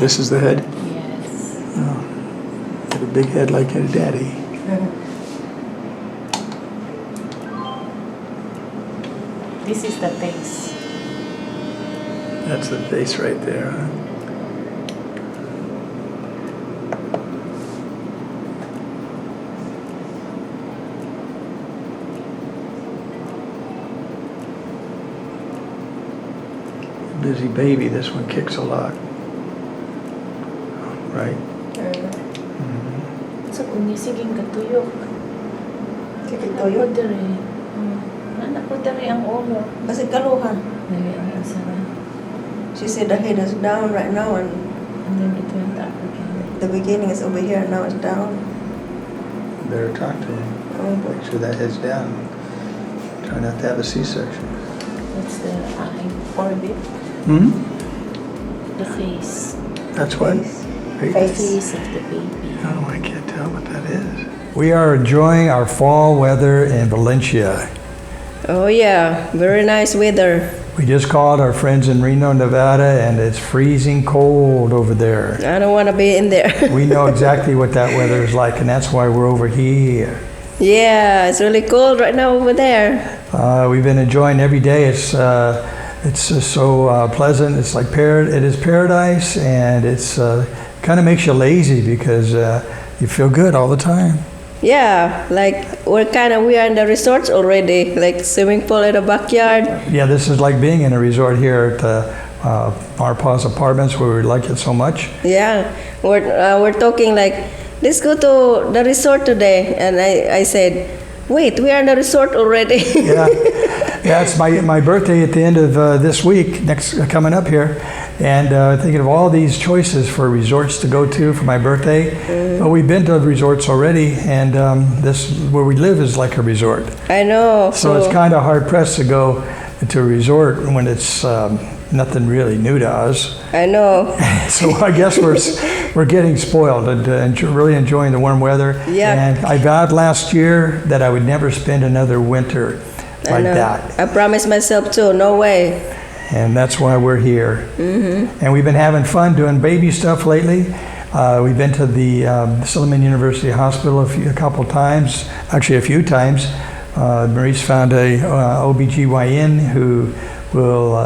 This is the head? Yes. Oh. Got a big head like your daddy. This is the face. That's the face right there, huh? Busy baby, this one kicks a lot. Right? So kung nisiging katuyok. Sige, Ako toyo. diri. Anak ko diri ang ulo. Kasi kaluhan. Dali ang isara. She said the head is down right now and And then it went up again. the beginning is over here, now it's down. Better talk to him. Oh, Make sure that head's down. Try not to have a C-section. That's the eye orbit. Hmm? The face. That's what? Face. The face of the baby. Oh, I can't tell what that is. We are enjoying our fall weather in Valencia. Oh yeah, very nice weather. We just called our friends in Reno, Nevada, and it's freezing cold over there. I don't want to be in there. We know exactly what that weather is like, and that's why we're over here. Yeah, it's really cold right now over there. We've been enjoying every day. It's just so pleasant. It's like it is paradise, and it's kind of makes you lazy because you feel good all the time. Yeah, like we are in the resorts already, like swimming pool in the backyard. Yeah, this is like being in a resort here at our Pa's apartments where we like it so much. Yeah, we're talking like, let's go to the resort today. And I said, wait, we are in the resort already. Yeah, it's my birthday at the end of this week, coming up here. And thinking of all these choices for resorts to go to for my birthday. Well, we've been to resorts already, and this where we live is like a resort. I know. So it's kind of hard pressed to go to a resort when it's nothing really new to us. I know. So I guess we're getting spoiled and really enjoying the warm weather. Yeah. And I vowed last year that I would never spend another winter like that. I promised myself too, no way. And that's why we're here. And we've been having fun doing baby stuff lately. We've been to the Silliman University Hospital a few times. Maurice found a OBGYN who will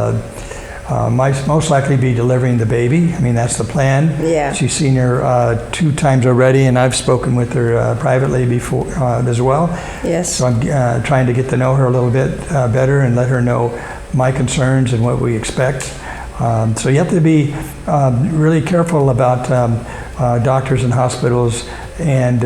most likely be delivering the baby. I mean, that's the plan. Yeah. She's seen her 2 times already, and I've spoken with her privately before as well. Yes. So I'm trying to get to know her a little bit better and let her know my concerns and what we expect. So you have to be really careful about doctors and hospitals and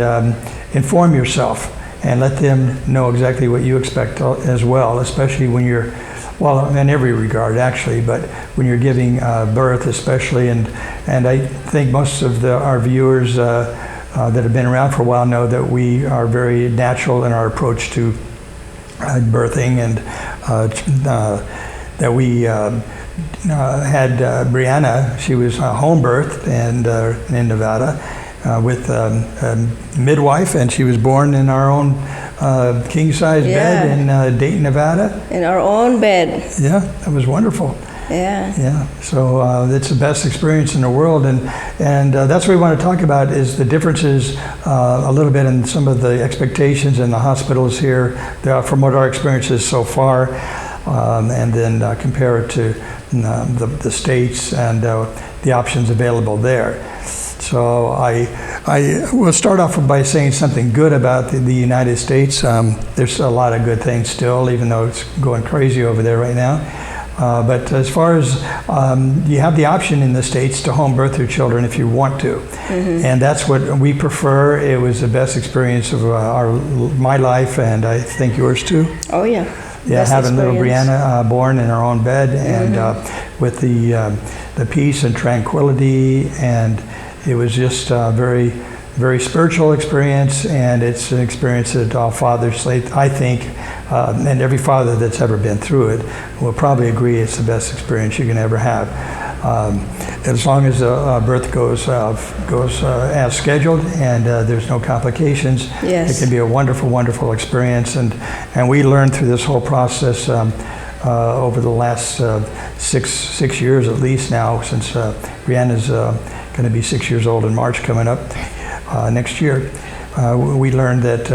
inform yourself and let them know exactly what you expect as well, especially when you're, well, in every regard actually, but when you're giving birth especially. And I think most of our viewers that have been around for a while know that we are very natural in our approach to birthing, and that we had Brianna. She was home birthed and in Nevada with a midwife, and she was born in our own king-size bed in Dayton, Nevada. In our own bed. Yeah, that was wonderful. Yeah. Yeah, so it's the best experience in the world, and that's what we want to talk about is the differences a little bit in some of the expectations in the hospitals here from what our experience is so far, and then compare it to the States and the options available there. So I will start off by saying something good about the United States. There's a lot of good things still, even though it's going crazy over there right now. But as far as you have the option in the States to home birth your children if you want to. And that's what we prefer. It was the best experience of my life, and I think yours too. Oh yeah. Yeah, Best having little experience. Brianna born in her own bed, and with the peace and tranquility, and it was just a very, very spiritual experience, and it's an experience that all fathers, I think, and every father that's ever been through it will probably agree it's the best experience you can ever have. As long as the birth goes as scheduled and there's no complications, Yes. it can be a wonderful, wonderful experience. And we learned through this whole process over the last 6 years at least now, since Brianna's going to be 6 years old in March coming up next year. We learned that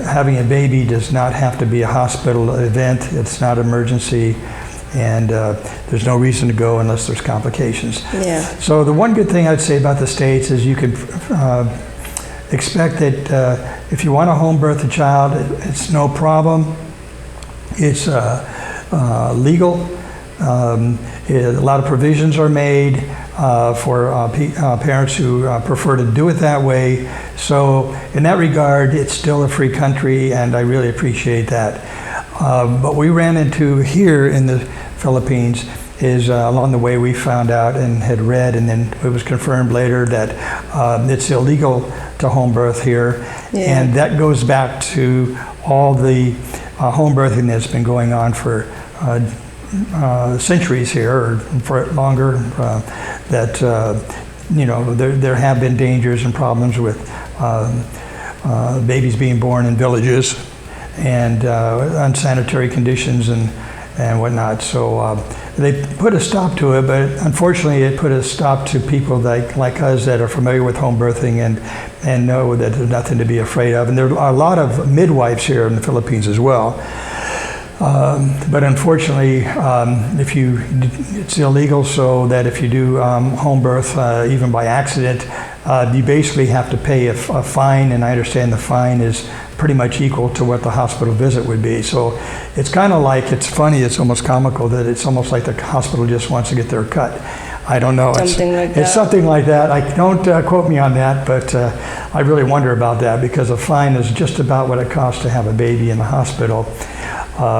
having a baby does not have to be a hospital event. It's not emergency, and there's no reason to go unless there's complications. Yeah. So the one good thing I'd say about the States is you can expect that if you want to home birth a child, it's no problem. It's legal. A lot of provisions are made for parents who prefer to do it that way. So in that regard, it's still a free country, and I really appreciate that. But we ran into here in the Philippines is along the way we found out and had read, and then it was confirmed later that it's illegal to home birth here. Yeah. And that goes back to all the home birthing that's been going on for centuries here, or for longer, that there have been dangers and problems with babies being born in villages and unsanitary conditions and whatnot. So they put a stop to it, but unfortunately it put a stop to people like us that are familiar with home birthing and know that there's nothing to be afraid of. And there are a lot of midwives here in the Philippines as well. But unfortunately, it's illegal, so that if you do home birth, even by accident, you basically have to pay a fine, and I understand the fine is pretty much equal to what the hospital visit would be. So it's kind of like, it's funny, it's almost comical that it's almost like the hospital just wants to get their cut. I don't know. Something like that. It's something like that. I don't quote me on that, but I really wonder about that, because a fine is just about what it costs to have a baby in the hospital.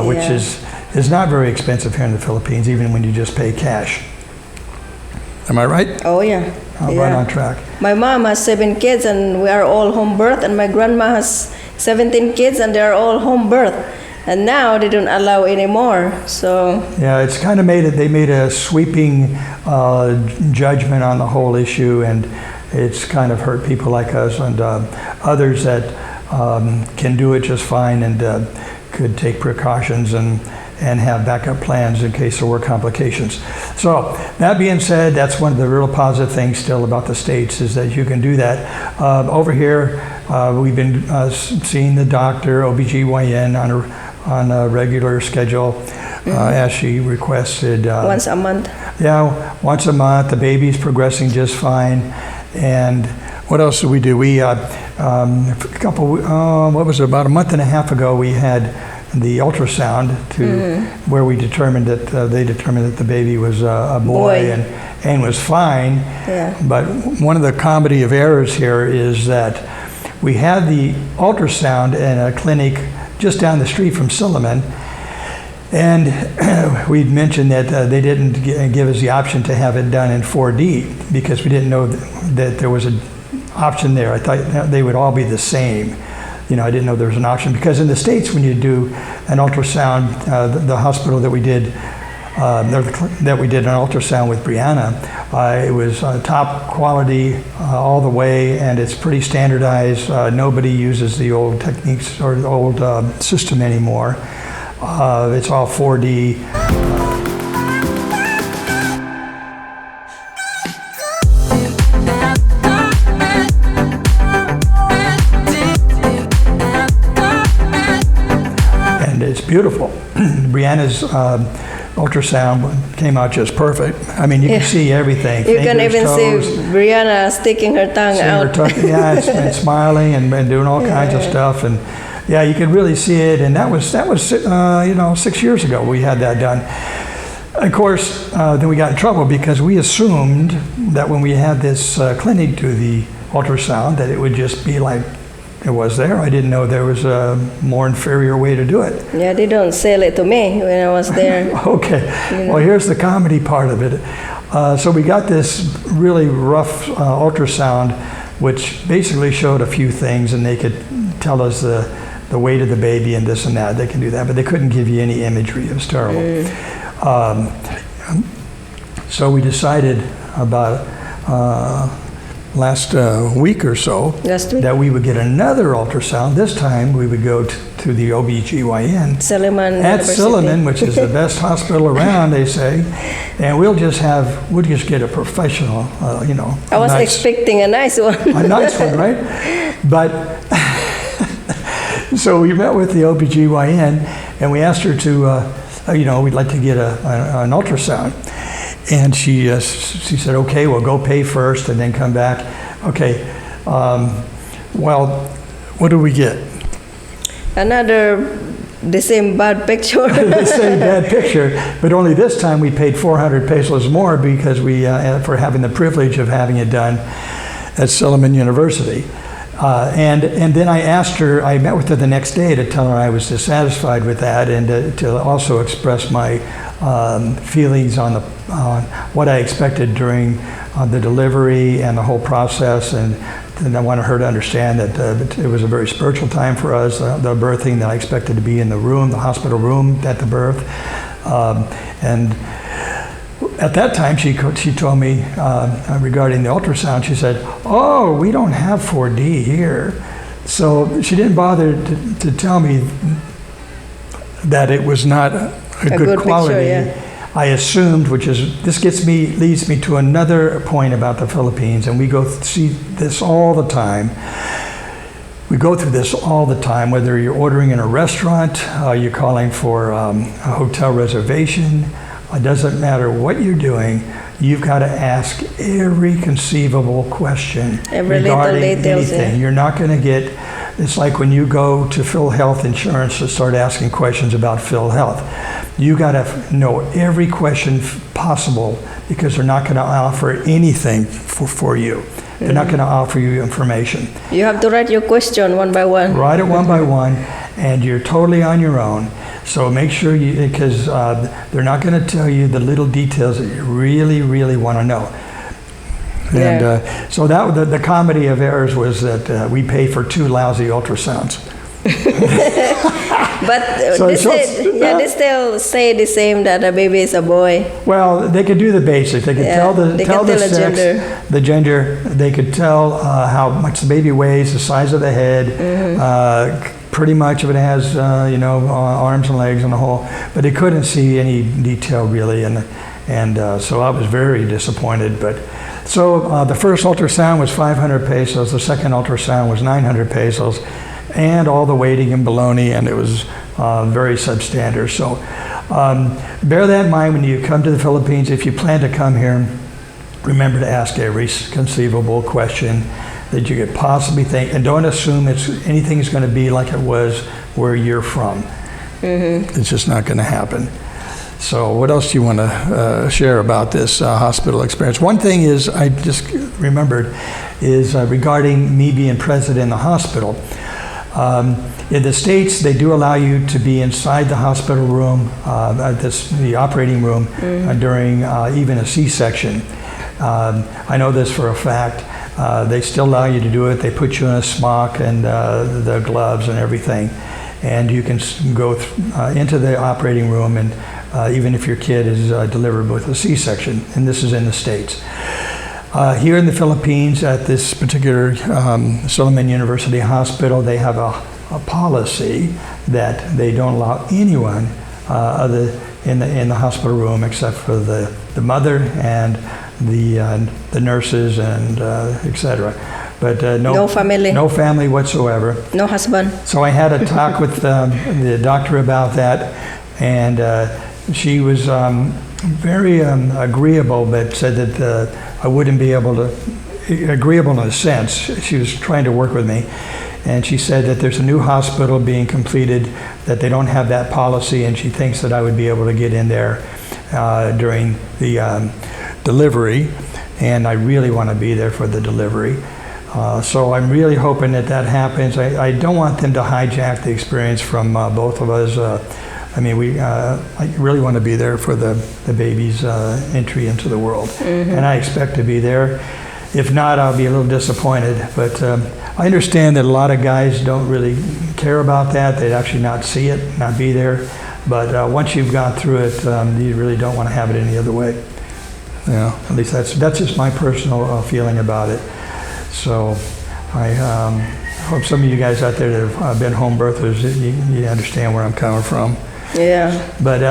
Which is not very expensive here in the Philippines, even when you just pay cash. Am I right? Oh yeah. Right on track. My mom has 7 kids, and we are all home birth, and my grandma has 17 kids, and they are all home birth. And now they don't allow anymore. So yeah, it's kind of they made a sweeping judgment on the whole issue, and it's kind of hurt people like us and others that can do it just fine and could take precautions and have backup plans in case there were complications. So that being said, that's one of the real positive things still about the States, is that you can do that. Over here, we've been seeing the doctor, OBGYN, on a regular schedule, as she requested. once a month. Yeah, once a month. The baby's progressing just fine. And what else did we do? We, about a month and a half ago, we had the ultrasound where we determined that they determined that the baby was a boy. And was fine. Yeah. But one of the comedy of errors here is that we had the ultrasound in a clinic just down the street from Silliman, and we'd mentioned that they didn't give us the option to have it done in 4D because we didn't know that there was an option there. I thought they would all be the same. I didn't know there was an option, because in the States, when you do an ultrasound, the hospital that we did an ultrasound with Brianna, it was top quality all the way, and it's pretty standardized. Nobody uses the old techniques or the old system anymore. It's all 4D. And it's beautiful. Brianna's ultrasound came out just perfect. I mean, you can see everything. You can Fingers, even toes, see Brianna sticking her tongue out. and smiling and doing all kinds of stuff. And yeah, you can really see it. And that was 6 years ago we had that done. Of course, then we got in trouble because we assumed that when we had this clinic do the ultrasound that it would just be like it was there. I didn't know there was a more inferior way to do it. Yeah, they don't sell it to me when I was there. Okay. Well, here's the comedy part of it. So we got this really rough ultrasound, which basically showed a few things, and they could tell us the weight of the baby and this and that. They can do that, but they couldn't give you any imagery. It was terrible. So we decided about last week or so Last week. that we would get another ultrasound. This time we would go to the OBGYN Silliman at University. Silliman, which is the best hospital around, they say, and we'll just get a professional, I was nice, expecting a nice one. a nice one, right? But so we met with the OBGYN and we asked her to, we'd like to get an ultrasound. And she said, okay, well, go pay first and then come back. Okay, well, what do we get? The same bad picture. The same bad picture, but only this time we paid 400 pesos more because for having the privilege of having it done at Silliman University. And then I asked her, I met with her the next day to tell her I was dissatisfied with that and to also express my feelings on what I expected during the delivery and the whole process. And I wanted her to understand that it was a very spiritual time for us, the birthing, that I expected to be in the room, the hospital room at the birth. And at that time, she told me regarding the ultrasound, she said, oh, we don't have 4D here. So she didn't bother to tell me that it was not a good quality. Picture, yeah. I assumed, leads me to another point about the Philippines, and we see this all the time. We go through this all the time, whether you're ordering in a restaurant, you're calling for a hotel reservation. It doesn't matter what you're doing, you've got to ask every conceivable question regarding anything. Yeah. You're not going to get, it's like when you go to PhilHealth Insurance to start asking questions about PhilHealth. You got to know every question possible because they're not going to offer anything for you. They're not going to offer you information. You have to write your question one by one. Write it one by one, and you're totally on your own. So make sure because they're not going to tell you the little details that you really, really want to know. And Yeah. so the comedy of errors was that we paid for 2 lousy ultrasounds. But So they it's- still say the same, that a baby is a boy. Well, they could do the basics. They could Yeah, they tell can the tell sex, the gender. They could tell how much the baby weighs, the size of the head. Pretty much if it has, arms and legs and the whole. But they couldn't see any detail really, and so I was very disappointed. But so the first ultrasound was 500 pesos. The second ultrasound was 900 pesos. And all the waiting and baloney, and it was very substandard. So bear that in mind when you come to the Philippines. If you plan to come here, remember to ask every conceivable question that you could possibly think, and don't assume anything's going to be like it was where you're from. It's just not going to happen. So what else do you want to share about this hospital experience? One thing is, I just remembered, is regarding me being present in the hospital. In the States, they do allow you to be inside the hospital room, the operating room, during even a C-section. I know this for a fact. They still allow you to do it. They put you in a smock and the gloves and everything. And you can go into the operating room, and even if your kid is delivered with a C-section, and this is in the States. Here in the Philippines, at this particular Silliman University Hospital, they have a policy that they don't allow anyone in the hospital room except for the mother and the nurses and etc. But no family whatsoever. No husband. So I had a talk with the doctor about that, and she was very agreeable, but said that I wouldn't be able to, agreeable in a sense. She was trying to work with me. And she said that there's a new hospital being completed, that they don't have that policy, and she thinks that I would be able to get in there during the delivery. And I really want to be there for the delivery. So I'm really hoping that happens. I don't want them to hijack the experience from both of us. I really want to be there for the baby's entry into the world. And I expect to be there. If not, I'll be a little disappointed. But I understand that a lot of guys don't really care about that. They'd actually not see it, not be there. But once you've gone through it, you really don't want to have it any other way. At least that's just my personal feeling about it. So I hope some of you guys out there that have been home birthers, you understand where I'm coming from. Yeah. But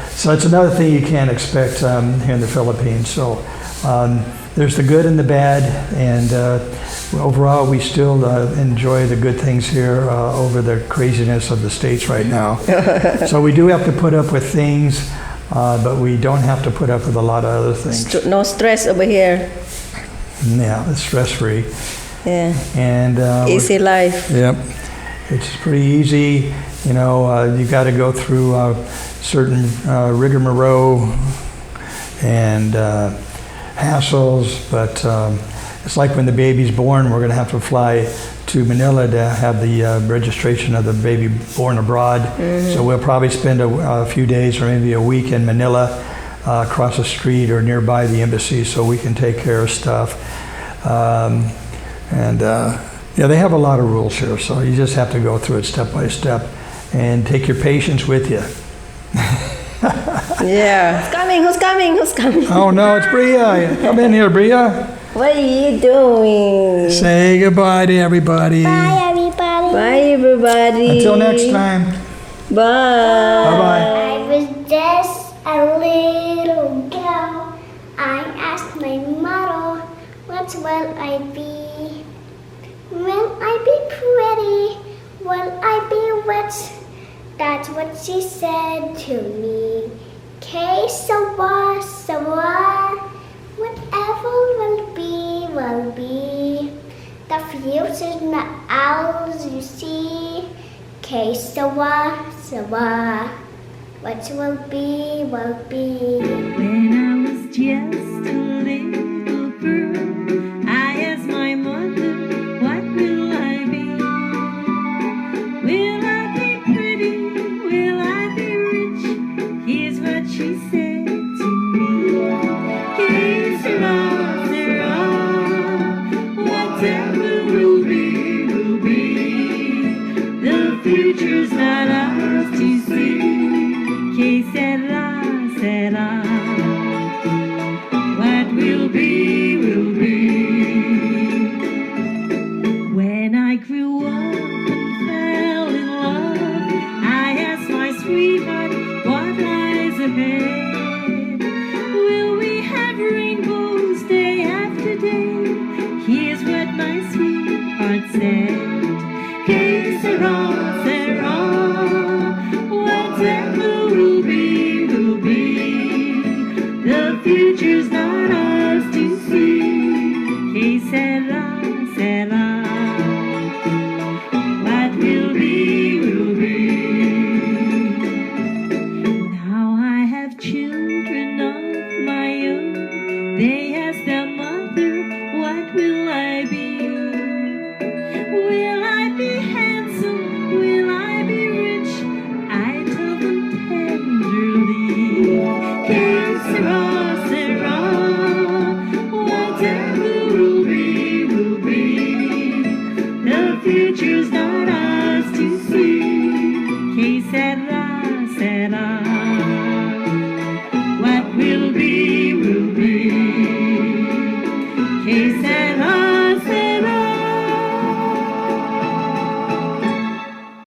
so it's another thing you can't expect here in the Philippines. So there's the good and the bad, and overall we still enjoy the good things here over the craziness of the States right now. So we do have to put up with things, but we don't have to put up with a lot of other things. No stress over here. Yeah, it's stress-free. Yeah. And Easy life. Yep. It's pretty easy. You know, you got to go through certain rigmarole and hassles, but it's like when the baby's born, we're going to have to fly to Manila to have the registration of the baby born abroad. So we'll probably spend a few days or maybe a week in Manila, across the street or nearby the embassy, so we can take care of stuff. Yeah, they have a lot of rules here, so you just have to go through it step by step and take your patience with you. Yeah. Who's coming? Who's coming? Who's coming? Oh no, it's Bria. Come in here, Bria. What are you doing? Say goodbye to everybody. Bye, everybody. Bye, everybody. Until next time. Bye. Bye-bye. I was just a little girl. I asked my mother, what will I be? Will I be pretty? Will I be rich? That's what she said to me. Okay, so what? Whatever will be, will be. The future's not ours, you see. Okay, so what? What will be, will be. When I was just a little girl, I asked my mother, what will I be? Will I be pretty? Will I be rich? Here's what she said to me. Que sera, whatever will be, will be. The future's not ours to see. Que sera, what will be, will be. When I grew up and fell in love, I asked my sweetheart, what lies ahead? Will we have rainbows day after day? Here's what my sweetheart said. Que sera, whatever will be, will be. The future's not ours to see. Que sera, what will be, will be. Now I have children of my own. They ask their mother, what will I be? Will I be handsome? Will I be rich? I tell them tenderly. Que sera, whatever will be, will be. The future's not ours to see. Que sera,